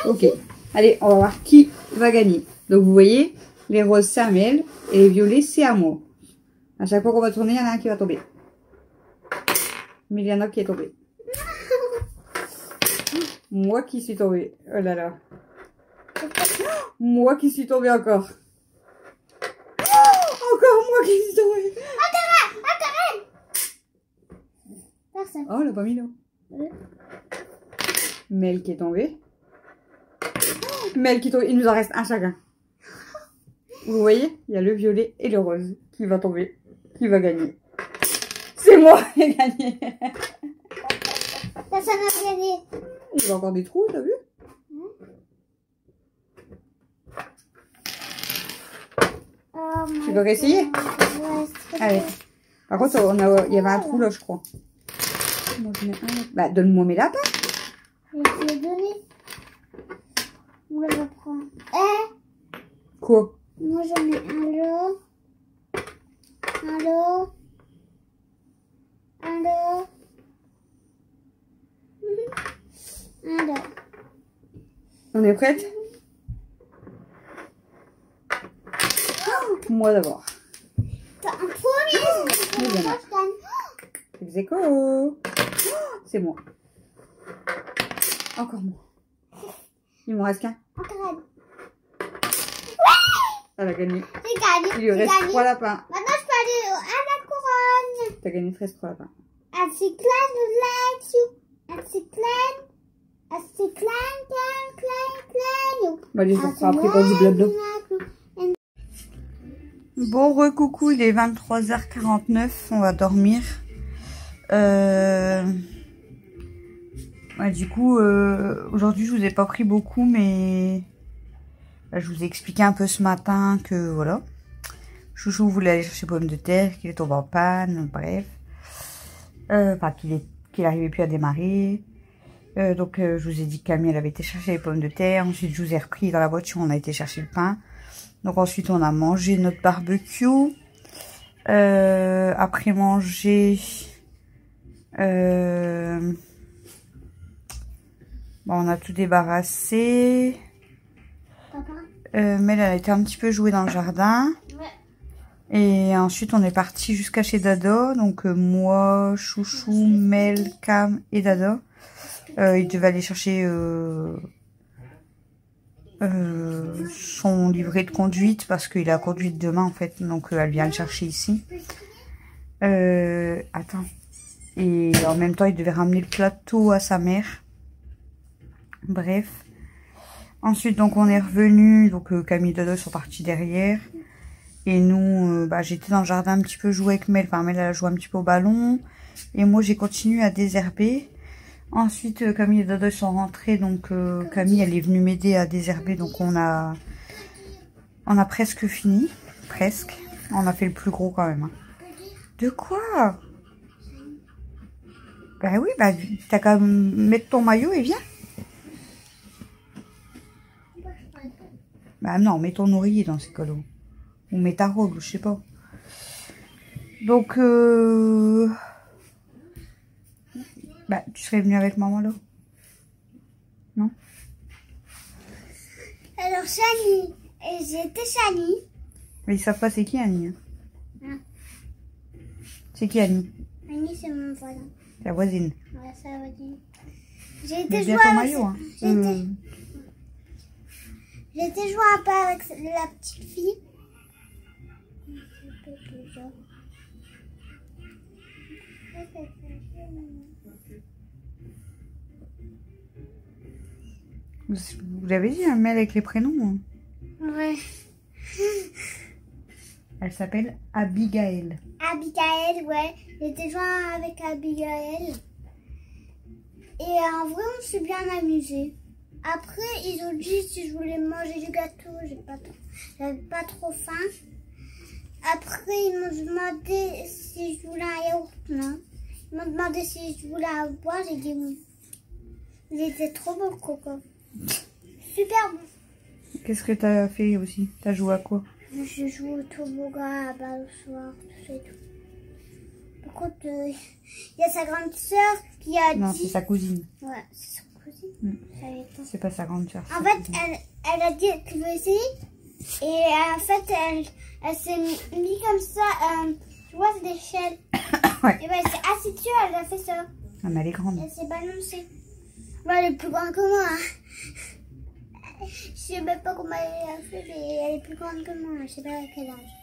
Ok. Allez, on va voir qui va gagner. Donc, vous voyez, les roses, c'est Amel. Et les violets, c'est à moi. À chaque fois qu'on va tourner, il y en a un qui va tomber. Mais il y en a qui est tombé. Moi qui suis tombée. Oh là là. Moi qui suis tombée encore. Encore moi qui suis tombée.
Personne.
Oh, elle a pas mis là.
Oui.
Mel qui est tombée. Mel qui est tombée. Il nous en reste un chacun. Vous voyez, il y a le violet et le rose qui va tomber. Qui va gagner? C'est moi qui ai gagné.
Personne n'a gagné.
Il y a encore des trous, t'as vu? Tu veux réessayer?
Ouais, c'est
Allez. Par contre, il y avait un trou là, je crois. Moi, je mets un. Bah, donne-moi mes lapins.
Je te l'ai donné. Moi, je prends.
Quoi?
Moi, je mets un lot. Un lot. Un lot. Un lot.
On est prête? Moi d'abord.
T'as un premier.
Oui, il y en a. Ex aequo. C'est moi. Encore moi. Il m'en reste qu'un.
Encore un.
Elle a gagné.
J'ai gagné.
Il lui reste 3 lapins.
Maintenant, je peux aller à la couronne.
T'as gagné 13 lapins.
Un petit clan de là-dessus. Un petit clan. Un petit clan.
Bah, les autres après pour du blabla. Bon, recoucou, il est 23h49. On va dormir. Ouais, du coup, aujourd'hui, je vous ai pas pris beaucoup, mais je vous ai expliqué un peu ce matin que, voilà, Chouchou voulait aller chercher pommes de terre, qu'il est tombé en panne, bref. Enfin, qu'il n'arrivait plus à démarrer. Donc, je vous ai dit que Camille, elle avait été chercher les pommes de terre. Ensuite, je vous ai repris dans la voiture, on a été chercher le pain. Donc, ensuite, on a mangé notre barbecue. Après manger... Bon, on a tout débarrassé. Mel, elle a été un petit peu jouée dans le jardin. Ouais. Et ensuite, on est parti jusqu'à chez Dada. Donc, moi, Chouchou, Mel, Cam et Dada. Il devait aller chercher son livret de conduite parce qu'il a conduite demain, en fait. Donc, elle vient le chercher ici. Attends. Et en même temps, il devait ramener le plateau à sa mère. Bref. Ensuite, donc, on est revenu. Donc, Camille et Dodo sont partis derrière. Et nous, j'étais dans le jardin un petit peu jouer avec Mel. Enfin, Mel, elle a joué un petit peu au ballon. Et moi, j'ai continué à désherber. Ensuite, Camille et Dodo sont rentrés. Donc, Camille, elle est venue m'aider à désherber. Donc, on a presque fini. Presque. On a fait le plus gros quand même. Hein. De quoi? Bah oui, t'as qu'à mettre ton maillot et viens. Bah non, mets ton oreiller dans ces cadeaux. Ou mets ta robe, je sais pas. Donc, tu serais venu avec maman là? Non?
Alors, Chani. J'étais Chani.
Mais ils savent pas c'est qui Annie.
Ah.
C'est qui Annie?
Annie, c'est mon voisin.
La voisine.
Ouais, ça va dire. J'ai
Mais
été
bien
jouer
ton
avec...
maillot, hein.
J'ai été jouer un peu avec la petite fille.
Vous l'avez dit, un mail avec les prénoms. Hein.
Ouais.
Elle s'appelle Abigail.
Abigail, ouais. J'ai été jouer avec Abigail. Et en vrai, on s'est bien amusé. Après, ils ont dit si je voulais manger du gâteau, j'avais pas trop faim. Après, ils m'ont demandé si je voulais un yaourt, non. Ils m'ont demandé si je voulais un boire, j'ai dit oui. Il était trop beau le coco. Super bon.
Qu'est-ce que t'as fait aussi? T'as joué à quoi?
Je joue au toboggan, à la balle au soir, tout ça et tout. Par contre, il y a sa grande sœur qui a
Non,
dit...
c'est sa cousine.
Ouais, c'est sa cousine.
Mm. C'est pas sa grande sœur.
En fait, elle a dit qu'elle veut essayer. Et en fait, elle s'est mise comme ça. Tu vois, c'est des échelles.
Ouais.
Et ben, elle s'est assise dessus, elle a fait ça.
Ah, mais elle est grande.
Elle s'est balancée. Ouais, elle est plus grande que moi. Hein. Je sais même pas comment elle a fait, mais elle est plus grande que moi. Je sais pas à quel âge.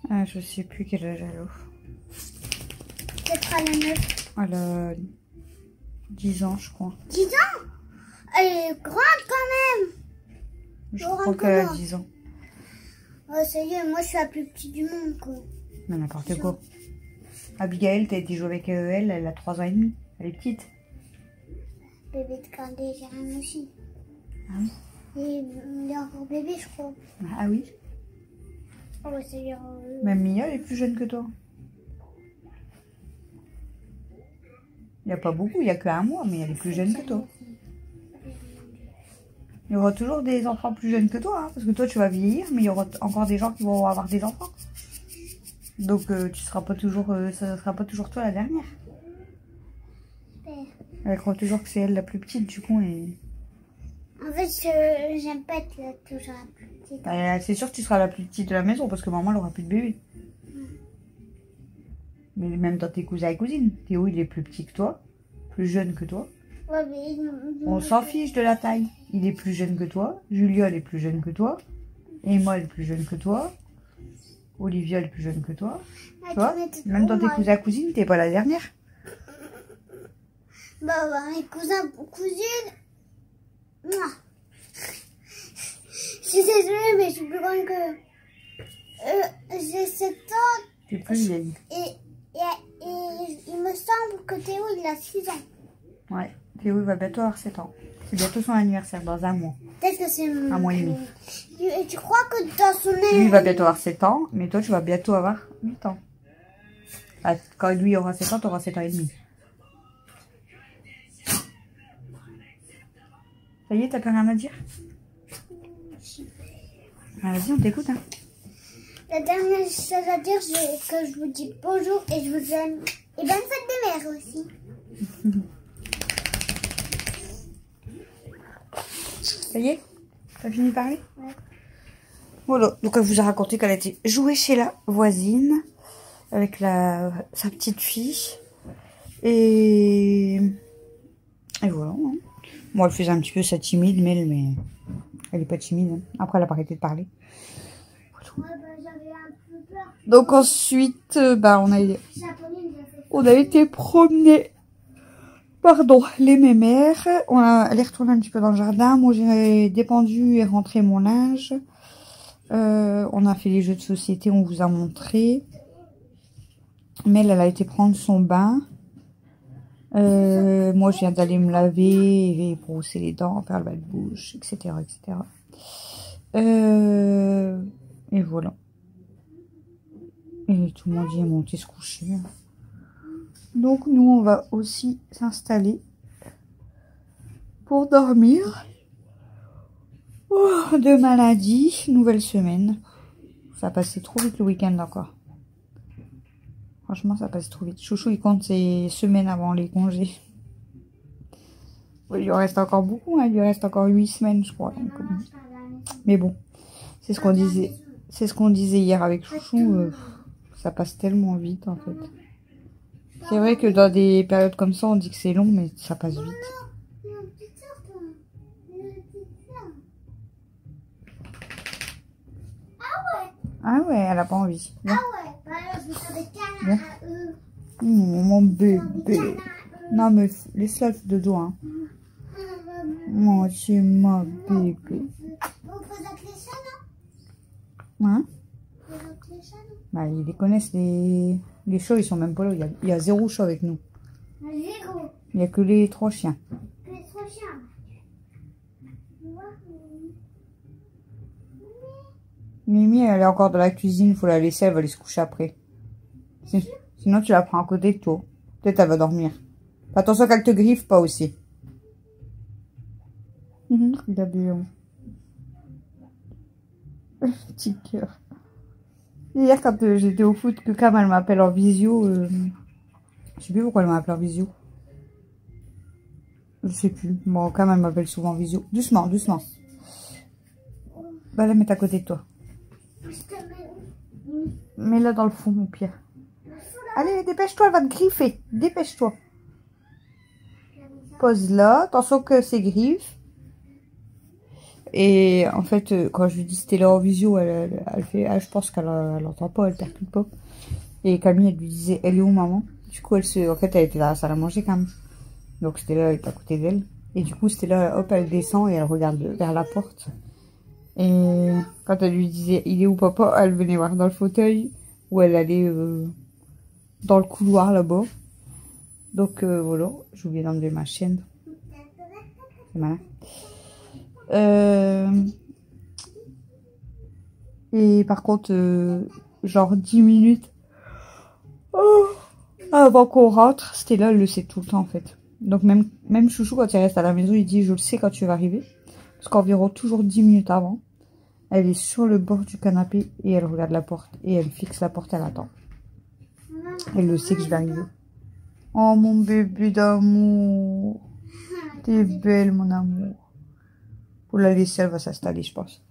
Ah, je sais plus quel âge elle a.
Peut-être à la 9.
Elle a 10 ans, je crois.
10 ans? Elle est grande quand même.
Je
Grande
crois
que
qu'elle a
moi.
10 ans.
Oh, ça y est, moi je suis la plus petite du monde, quoi.
Mais n'importe quoi. Abigail, t'as été jouer avec elle a 3 ans et demi. Elle est petite.
Bébé de Candé, j'ai rien aussi.
Ah oui?
Et il est encore bébé, je crois.
Ah oui?
Oh, ça y est.
Même Mia, elle est plus jeune que toi. Il n'y a pas beaucoup, il n'y a que 1 mois, mais elle est plus jeune que toi. Il y aura toujours des enfants plus jeunes que toi, hein, parce que toi tu vas vieillir, mais il y aura encore des gens qui vont avoir des enfants. Donc tu seras pas toujours, ça sera pas toujours toi la dernière. Elle croit toujours que c'est elle la plus petite du coup. Et...
En fait, j'aime pas être toujours la plus petite.
C'est sûr que tu seras la plus petite de la maison parce que maman elle aura plus de bébé. Mais même dans tes cousins et cousines, Théo il est plus petit que toi, plus jeune que toi.
Ouais, mais
On s'en fiche de la taille. Il est plus jeune que toi, Julia elle est plus jeune que toi, Emma elle est plus jeune que toi, Olivia elle est plus jeune que toi. Tu vois, même dans tes cousins et cousines, t'es pas la dernière.
Bah, mes cousins, cousines. Mouah. Je suis désolée, mais je suis plus grande que. J'ai 7 ans.
T'es plus vieille.
Et il me semble que Théo, il a 6 ans.
Ouais, Théo il va bientôt avoir 7 ans. C'est bientôt son anniversaire, dans 1 mois.
Peut-être que c'est...
1 mois et demi.
Et tu crois que dans son
Lui il va bientôt avoir 7 ans, mais toi tu vas bientôt avoir 8 ans. Ah, quand lui aura 7 ans, tu auras 7 ans et demi. Ça y est, t'as plus rien à dire? Ah, vas-y, on t'écoute. Hein.
La dernière chose à dire, c'est que je vous dis bonjour et je vous aime. Et bonne fête des mères aussi.
Ça y est? T'as fini de parler?
Ouais.
Voilà, donc elle vous a raconté qu'elle a été jouer chez la voisine avec sa petite fille. Et voilà. Hein. Moi, elle faisait un petit peu sa timide, mais elle est pas timide. Hein. Après, elle a pas arrêté de parler.
Ouais, bah, j'avais un peu peur.
Donc ensuite, on a été promener, les mémères. Elle est retournée un petit peu dans le jardin. Moi, j'ai dépendu et rentré mon linge. On a fait les jeux de société, on vous a montré. Mais elle a été prendre son bain. Moi, je viens d'aller me laver, et brosser les dents, faire le bain de bouche, etc., etc. Et voilà. Et tout le monde est monté se coucher. Donc, nous, on va aussi s'installer pour dormir. Oh, demain lundi, nouvelle semaine. Ça a passé trop vite le week-end encore. Franchement, ça passe trop vite. Chouchou, il compte ses semaines avant les congés. Il lui reste encore beaucoup, hein. Il lui reste encore 8 semaines, je crois. Donc, mais bon, c'est ce qu'on disait. C'est ce qu'on disait hier avec Chouchou. Ça passe tellement vite, en fait. C'est vrai que dans des périodes comme ça, on dit que c'est long, mais ça passe vite. Ah ouais, elle a pas envie. Viens.
Ah ouais, bah alors je vais faire des câlins à eux.
Mon bébé. Non, mais laisse-la de dos, hein. Oh, c'est ma bébé.
Vous posez les chats, non?
Hein?
Vous posez les chats, non?
Bah, ils les connaissent, les chats, ils sont même pas là. Il y a 0 chat avec nous.
Zéro.
Il y a que les 3 chiens.
Les 3 chiens.
Mimi, elle est encore dans la cuisine. Il faut la laisser, elle va aller se coucher après. Sinon, tu la prends à côté de toi. Peut-être elle va dormir. Fais attention qu'elle te griffe pas aussi. Regardez. Petit cœur. Hier, quand j'étais au foot, que Cam, elle m'appelle en visio. Je sais plus pourquoi elle m'appelle en visio. Je sais plus. Bon, Cam, elle m'appelle souvent en visio. Doucement, doucement. Va la mettre à côté de toi. Mets-la dans le fond, mon pire. Allez, dépêche-toi, elle va te griffer. Dépêche-toi. Pose-la. Attention que c'est griffe. Et en fait, quand je lui dis c'était là en visio, elle fait, je pense qu'elle entend pas, elle percute pas. Et Camille, elle lui disait, elle est où maman? Du coup, en fait, elle était dans la salle à manger quand même. Donc c'était là, elle était à côté d'elle. Et du coup, c'était là, hop, elle descend et elle regarde vers la porte. Et quand elle lui disait, il est où papa? Elle venait voir dans le fauteuil, ou elle allait dans le couloir là-bas. Donc voilà, j'ai oublié d'enlever ma chaîne. C'est malin. Et par contre, genre 10 minutes avant qu'on rentre, c'était là, elle le sait tout le temps en fait. Donc même Chouchou, quand il reste à la maison, il dit je le sais quand tu vas arriver. Parce qu'environ toujours 10 minutes avant, elle est sur le bord du canapé et elle regarde la porte. Et elle fixe la porte, elle attend. Elle le sait que je vais arriver. Oh mon bébé d'amour. T'es belle mon amour. Pour la laisser, elle va s'installer, je pense.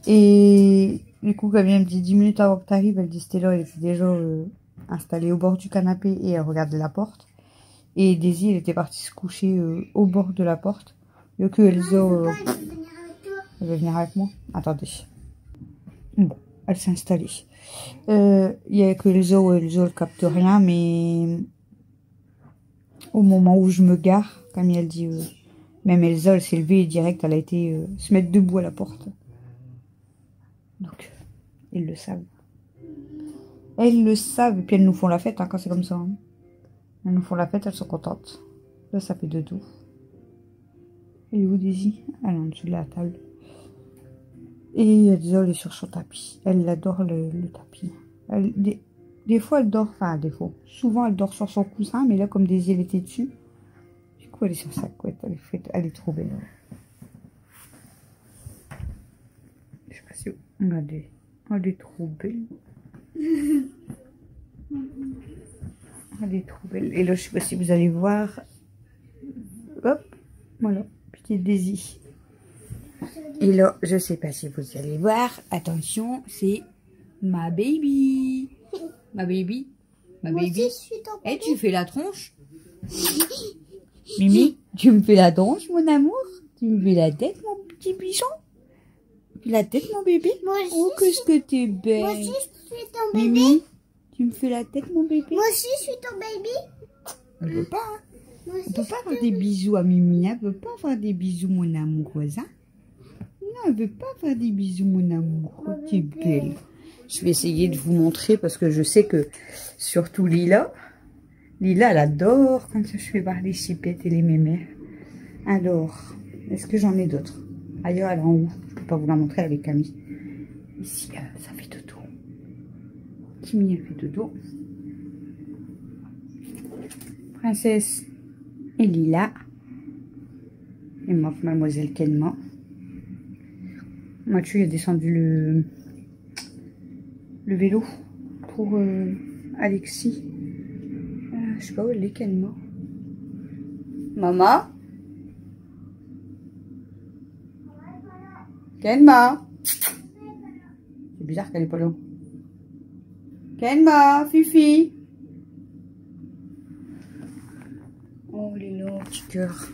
Et du coup, quand elle me dit 10 minutes avant que tu arrives, elle dit Stella, elle était déjà installée au bord du canapé et elle regardait la porte. Et Daisy, elle était partie se coucher au bord de la porte. Et que Elsa, elle va venir avec moi. Attendez. Bon, elle s'est installée. Il y a que Elsa où Elsa ne capte rien, mais au moment où je me gare, comme elle dit, même Elsa, elle s'est levée et direct, elle a été se mettre debout à la porte. Donc, ils le savent. Elles le savent, et puis elles nous font la fête hein, quand c'est comme ça. Hein. Elles nous font la fête, elles sont contentes. Là, ça fait de tout. Elle est où Daisy? Elle est en dessous de la table. Et Elsa, elle est sur son tapis. Elle adore le tapis. Des fois, elle dort, enfin, des fois. Souvent, elle dort sur son coussin, mais là, comme Daisy, elle était dessus. Du coup, elle est sur sa couette. Elle est trop belle. Je sais pas si... Regardez. Elle est trop belle. Elle est trop belle. Et là, je sais pas si vous allez voir. Hop. Voilà. Petite Daisy. Et là, je sais pas si vous allez voir. Attention, c'est ma baby. Ma baby. Ma baby. Et tu fais la tronche. Mimi, tu me fais la tronche, mon amour. Tu me fais la tête, mon petit bichon. La tête, mon bébé.
Moi aussi,
oh, qu'est-ce que t'es belle.
Moi aussi, je suis ton bébé.
Mimi, tu me fais la tête, mon bébé.
Moi aussi, je suis ton baby.
Elle veut pas, hein. On peut pas faire des bisous à Mimi. Elle veut pas faire des bisous, mon amoureuse. Hein. Non, elle veut pas faire des bisous, mon amour. Oh, t'es belle. Je vais essayer de vous montrer parce que je sais que, surtout Lila, elle adore quand je fais voir les chipettes et les mémères. Alors, est-ce que j'en ai d'autres? Ailleurs, elle est en haut. Je peux pas vous la montrer avec Camille. Ici, ça fait dodo. Timmy, elle fait dodo. Princesse et Lila. Et moi, mademoiselle Kenma. Mathieu, il a descendu le vélo pour Alexis. Je sais pas où elle est, Kenma. Maman? Kenma? C'est bizarre qu'elle est pas là. Kenma, Fifi? il est là, petit cœur.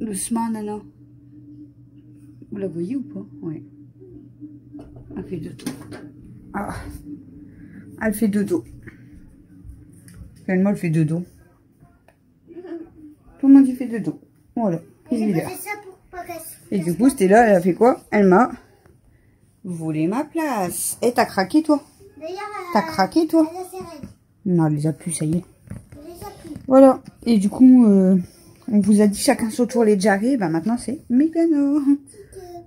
Doucement, Nana. Vous la voyez ou pas? Oui. Elle fait dodo. Ah. Elle fait dodo. Elle fait dodo. Tout le monde y fait dodo. Voilà. Et du coup, Stella, elle a fait quoi? Elle m'a volé ma place. Et t'as craqué, toi? T'as craqué, toi? Non, elle les a plus, ça y est. Voilà. Et du coup, on vous a dit chacun son tour les jarrets. Bah maintenant, c'est Mégano.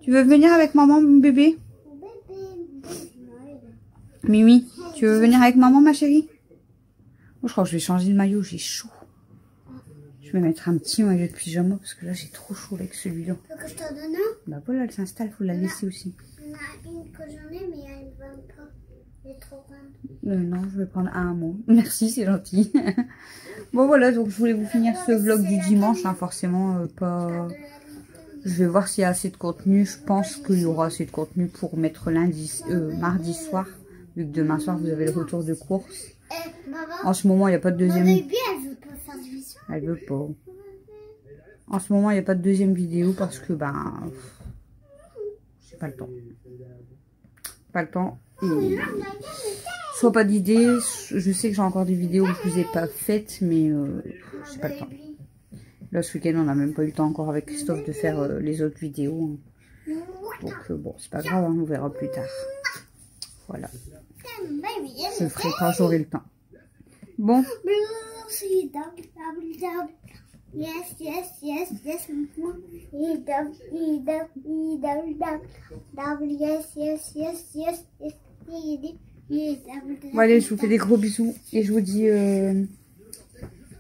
Tu veux venir avec maman, mon bébé? Mimi, tu veux venir avec maman, ma chérie? Moi, je crois que je vais changer de maillot, j'ai chaud. Je vais mettre un petit maillot de pyjama parce que là, j'ai trop chaud avec celui-là.
Tu veux que je t'en donne un?
Bah voilà, elle s'installe, faut la laisser aussi.
Il y en a une que j'en ai, mais elle ne va pas. Elle est trop grande.
Non, je vais prendre un mot. Merci, c'est gentil. Bon, voilà, donc je voulais vous finir ce vlog du dimanche, hein, forcément, pas... Je vais voir s'il y a assez de contenu. Je pense qu'il y aura assez de contenu pour mettre mardi soir, vu que demain soir, vous avez le retour de course. En ce moment, il n'y a pas de deuxième...
Elle veut pas faire de vidéo.
Elle veut pas. En ce moment, il n'y a pas de deuxième vidéo parce que, ben... j'ai pas le temps. Pas le temps. Et... soit pas d'idée. Je sais que j'ai encore des vidéos que je vous ai pas faites, mais j'ai pas le temps. Là, ce week-end, on n'a même pas eu le temps encore avec Christophe de faire les autres vidéos. Donc, bon, c'est pas grave, hein, on verra plus tard. Voilà. Je le ferai quand j'aurai le temps. Bon.
Yes, yes, yes, yes. Yes, yes, yes, yes, yes.
Bon, allez, je vous fais des gros bisous et je vous dis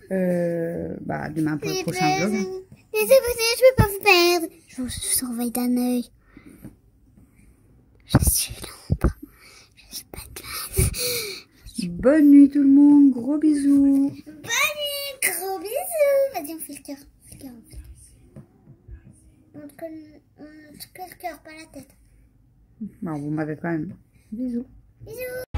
bah, demain pour le prochain vlog.
Bisous, je peux pas vous perdre. Je vous surveille d'un œil. Je suis l'ombre. Je suis Batman.
Bonne nuit tout le monde, gros bisous.
Bonne nuit, gros bisous. Vas-y, on fait le cœur. On te colle le cœur, pas la tête.
Bon, vous m'avez quand même. Bisous.
Bisous.